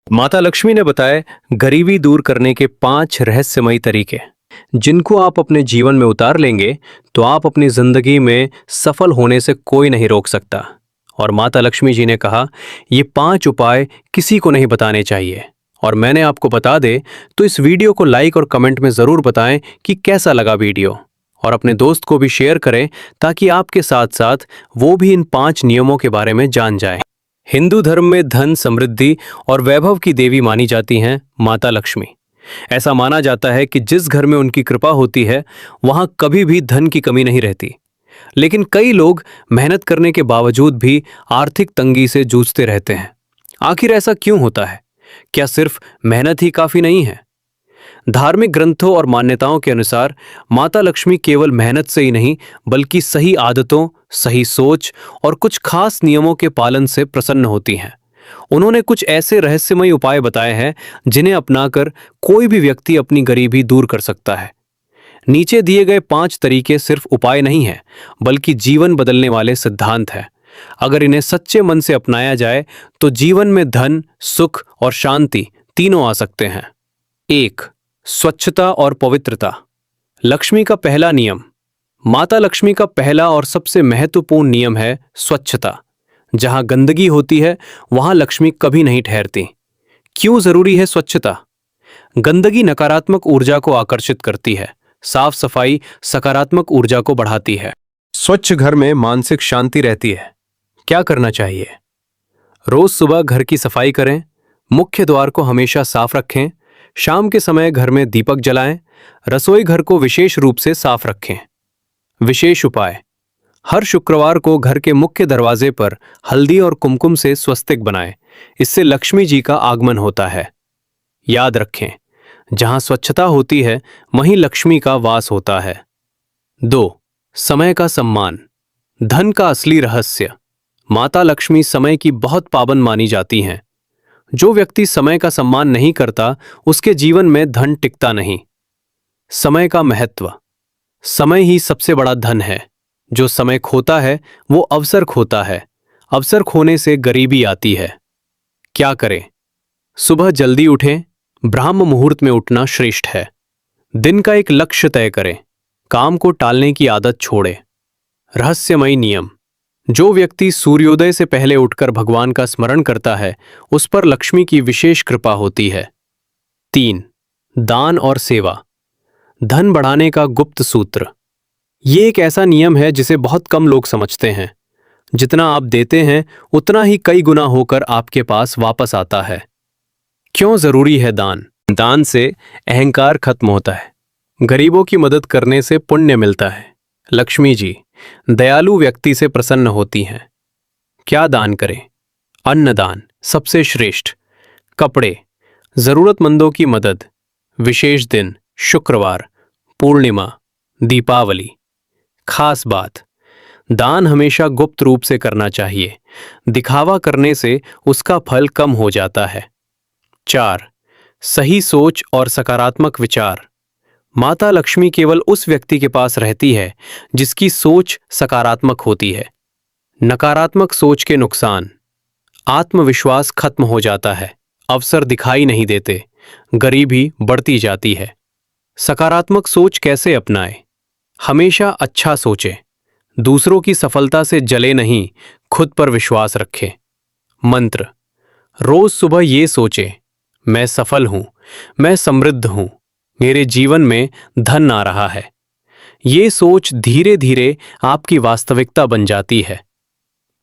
माता लक्ष्मी ने बताए गरीबी दूर करने के 5 रहस्यमयी तरीके, जिनको आप अपने जीवन में उतार लेंगे तो आप अपनी जिंदगी में सफल होने से कोई नहीं रोक सकता। और माता लक्ष्मी जी ने कहा ये 5 उपाय किसी को नहीं बताने चाहिए। और मैंने आपको बता दे तो इस वीडियो को लाइक और कमेंट में ज़रूर बताएं कि कैसा लगा वीडियो, और अपने दोस्त को भी शेयर करें ताकि आपके साथ साथ वो भी इन 5 नियमों के बारे में जान जाए। हिंदू धर्म में धन, समृद्धि और वैभव की देवी मानी जाती हैं माता लक्ष्मी। ऐसा माना जाता है कि जिस घर में उनकी कृपा होती है वहां कभी भी धन की कमी नहीं रहती। लेकिन कई लोग मेहनत करने के बावजूद भी आर्थिक तंगी से जूझते रहते हैं। आखिर ऐसा क्यों होता है? क्या सिर्फ मेहनत ही काफी नहीं है? धार्मिक ग्रंथों और मान्यताओं के अनुसार माता लक्ष्मी केवल मेहनत से ही नहीं बल्कि सही आदतों, सही सोच और कुछ खास नियमों के पालन से प्रसन्न होती हैं। उन्होंने कुछ ऐसे रहस्यमयी उपाय बताए हैं जिन्हें अपनाकर कोई भी व्यक्ति अपनी गरीबी दूर कर सकता है। नीचे दिए गए 5 तरीके सिर्फ उपाय नहीं हैं बल्कि जीवन बदलने वाले सिद्धांत हैं। अगर इन्हें सच्चे मन से अपनाया जाए तो जीवन में धन, सुख और शांति तीनों आ सकते हैं। 1. स्वच्छता और पवित्रता। लक्ष्मी का पहला नियम। माता लक्ष्मी का पहला और सबसे महत्वपूर्ण नियम है स्वच्छता। जहां गंदगी होती है वहां लक्ष्मी कभी नहीं ठहरती। क्यों जरूरी है स्वच्छता? गंदगी नकारात्मक ऊर्जा को आकर्षित करती है, साफ सफाई सकारात्मक ऊर्जा को बढ़ाती है। स्वच्छ घर में मानसिक शांति रहती है। क्या करना चाहिए? रोज सुबह घर की सफाई करें, मुख्य द्वार को हमेशा साफ रखें, शाम के समय घर में दीपक जलाएं, रसोई घर को विशेष रूप से साफ रखें। विशेष उपाय। हर शुक्रवार को घर के मुख्य दरवाजे पर हल्दी और कुमकुम से स्वस्तिक बनाएं। इससे लक्ष्मी जी का आगमन होता है। याद रखें, जहां स्वच्छता होती है वहीं लक्ष्मी का वास होता है। 2. समय का सम्मान। धन का असली रहस्य। माता लक्ष्मी समय की बहुत पाबंद मानी जाती हैं। जो व्यक्ति समय का सम्मान नहीं करता उसके जीवन में धन टिकता नहीं। समय का महत्व। समय ही सबसे बड़ा धन है। जो समय खोता है वो अवसर खोता है। अवसर खोने से गरीबी आती है। क्या करें? सुबह जल्दी उठें। ब्राह्म मुहूर्त में उठना श्रेष्ठ है। दिन का एक लक्ष्य तय करें। काम को टालने की आदत छोड़ें। रहस्यमयी नियम। जो व्यक्ति सूर्योदय से पहले उठकर भगवान का स्मरण करता है उस पर लक्ष्मी की विशेष कृपा होती है। 3. दान और सेवा। धन बढ़ाने का गुप्त सूत्र। ये एक ऐसा नियम है जिसे बहुत कम लोग समझते हैं। जितना आप देते हैं उतना ही कई गुना होकर आपके पास वापस आता है। क्यों जरूरी है दान? दान से अहंकार खत्म होता है। गरीबों की मदद करने से पुण्य मिलता है। लक्ष्मी जी दयालु व्यक्ति से प्रसन्न होती हैं। क्या दान करें? अन्नदान सबसे श्रेष्ठ। कपड़े, जरूरतमंदों की मदद। विशेष दिन, शुक्रवार, पूर्णिमा, दीपावली। खास बात, दान हमेशा गुप्त रूप से करना चाहिए। दिखावा करने से उसका फल कम हो जाता है। 4. सही सोच और सकारात्मक विचार। माता लक्ष्मी केवल उस व्यक्ति के पास रहती है जिसकी सोच सकारात्मक होती है। नकारात्मक सोच के नुकसान। आत्मविश्वास खत्म हो जाता है, अवसर दिखाई नहीं देते, गरीबी बढ़ती जाती है। सकारात्मक सोच कैसे अपनाएं? हमेशा अच्छा सोचें। दूसरों की सफलता से जले नहीं, खुद पर विश्वास रखें। मंत्र। रोज सुबह ये सोचें, मैं सफल हूं, मैं समृद्ध हूं, मेरे जीवन में धन आ रहा है। ये सोच धीरे धीरे आपकी वास्तविकता बन जाती है।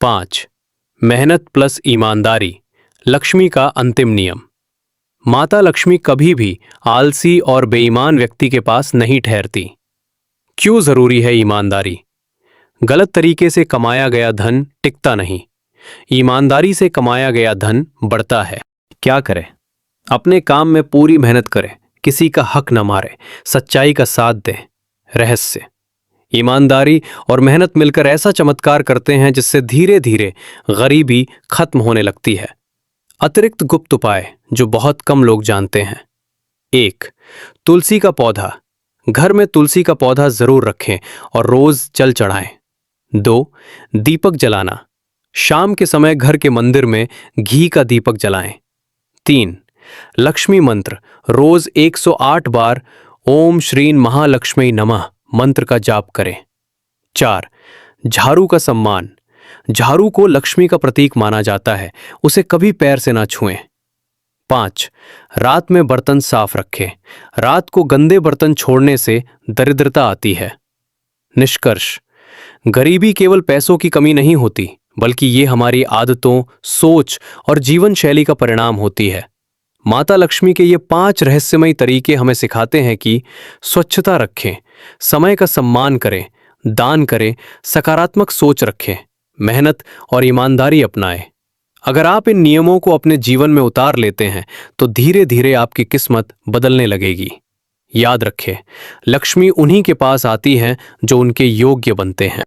5. मेहनत प्लस ईमानदारी। लक्ष्मी का अंतिम नियम। माता लक्ष्मी कभी भी आलसी और बेईमान व्यक्ति के पास नहीं ठहरती। क्यों जरूरी है ईमानदारी? गलत तरीके से कमाया गया धन टिकता नहीं। ईमानदारी से कमाया गया धन बढ़ता है। क्या करें? अपने काम में पूरी मेहनत करें, किसी का हक न मारें, सच्चाई का साथ दें। रहस्य। ईमानदारी और मेहनत मिलकर ऐसा चमत्कार करते हैं जिससे धीरे धीरे गरीबी खत्म होने लगती है। अतिरिक्त गुप्त उपाय जो बहुत कम लोग जानते हैं। 1. तुलसी का पौधा। घर में तुलसी का पौधा जरूर रखें और रोज जल चढ़ाएं। 2. दीपक जलाना। शाम के समय घर के मंदिर में घी का दीपक जलाएं। 3. लक्ष्मी मंत्र, रोज 108 बार ओम श्रीं महालक्ष्मी नमः मंत्र का जाप करें। 4. झाड़ू का सम्मान, झाड़ू को लक्ष्मी का प्रतीक माना जाता है, उसे कभी पैर से ना छुएं। 5. रात में बर्तन साफ रखें, रात को गंदे बर्तन छोड़ने से दरिद्रता आती है। निष्कर्ष, गरीबी केवल पैसों की कमी नहीं होती, बल्कि ये हमारी आदतों, सोच और जीवन शैली का परिणाम होती है। माता लक्ष्मी के ये 5 रहस्यमयी तरीके हमें सिखाते हैं कि स्वच्छता रखें, समय का सम्मान करें, दान करें, सकारात्मक सोच रखें, मेहनत और ईमानदारी अपनाएं। अगर आप इन नियमों को अपने जीवन में उतार लेते हैं तो धीरे धीरे आपकी किस्मत बदलने लगेगी। याद रखें, लक्ष्मी उन्हीं के पास आती हैं जो उनके योग्य बनते हैं।